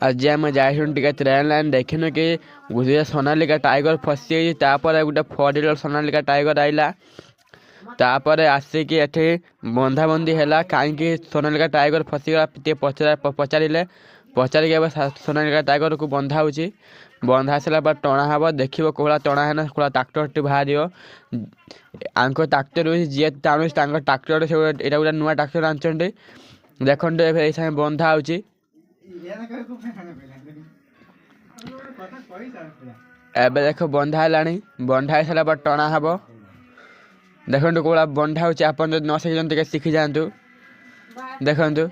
आज आम जाइलु टे ट्रेन लाइन देखिनु कि गोटे सोनालिका टाइगर फसी तापर गोटे 4 व्हीलर सोनालिका टाइगर आइला तापर आसिकी एठी बंधा बंधी है कहीं सोनालिका टाइगर फसीगला पचारे सोनालिका टाइगर को बंधा हो बंधा सारा पर टणा हम देखो कोला टणा है कोला ट्राक्टर टी बाहर आंक ट्राक्टर जी टाणु ट्राक्टर से गोटे नुआ ट्राक्टर आनी देखो ये बंधा हो एबे देख बंधा है बंधा सारा पर टणा हम देखो कोला बंधा हो न शिखी शिखी जातु देखु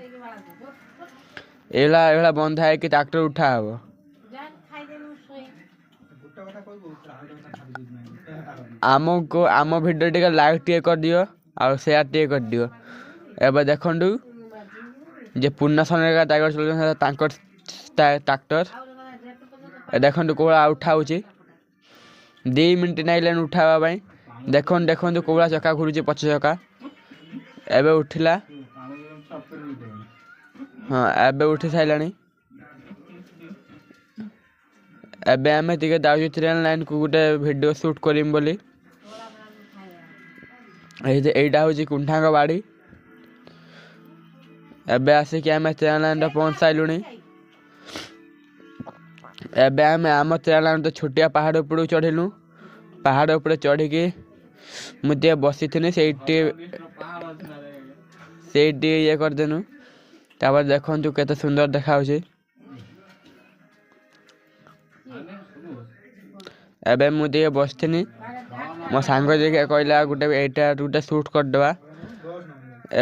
ये बंधा है कि ट्राक्टर उठा हम आमको आम भिडियो टे लाइक टे कर दियो और शेयर टे कर दियो एबे देखु जे पूर्णा सोनालिका टाइगर चल ट्राक्टर देखु कोला उठा 2 मिनट नाइलान उठावा देखो देखो कोला चक्का घूरुचे पछ चक्का एबे उठिला हाँ एबे उठी साइलानी एबे आमे टिके दाउजी ट्रेन लाइन को गोटे वीडियो शूट करिम बोली एटा होची कुंठांग बाड़ी एबे आसिक आमे ट्रेन लाइन पहुंच साइलुनी एबे आमे आम ट्रेन लाइन तो छोटिया पहाड़ ऊपर चढ़िलु पहाड़ ऊपर चढ़ी मुझे बसी थी से ये करदेनु तापर देखु केते सुंदर देखा एबे मुझे बसथिनी मो सांग जे कहला गोटे एटा गोटे शूट करदेवा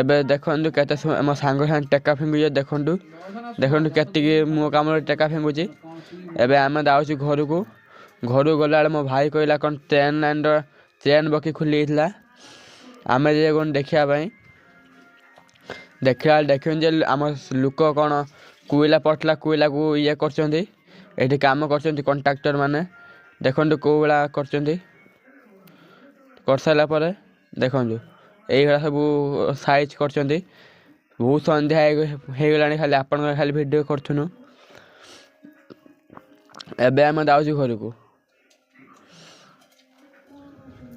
एबे देखु केते मो सांग साथ टेका फिंगुचे देखु देखु के मो कम टेका फिंगुची एबे आमे जाऊँ घर गला मो भाई कहला कौन ट्रेन लाइन ट्रेन बकी खुली आम जे देखा देखिए आम लोक कौन कोईला पड़ता कोईला को ये कर काम कंट्राक्टर माने देखु कौ भाया कर सारा देखु ये सब साइज कर बहुत संध्या हो गला खाली आपण खाली वीडियो करूँ एबे आम जाऊँ घर को।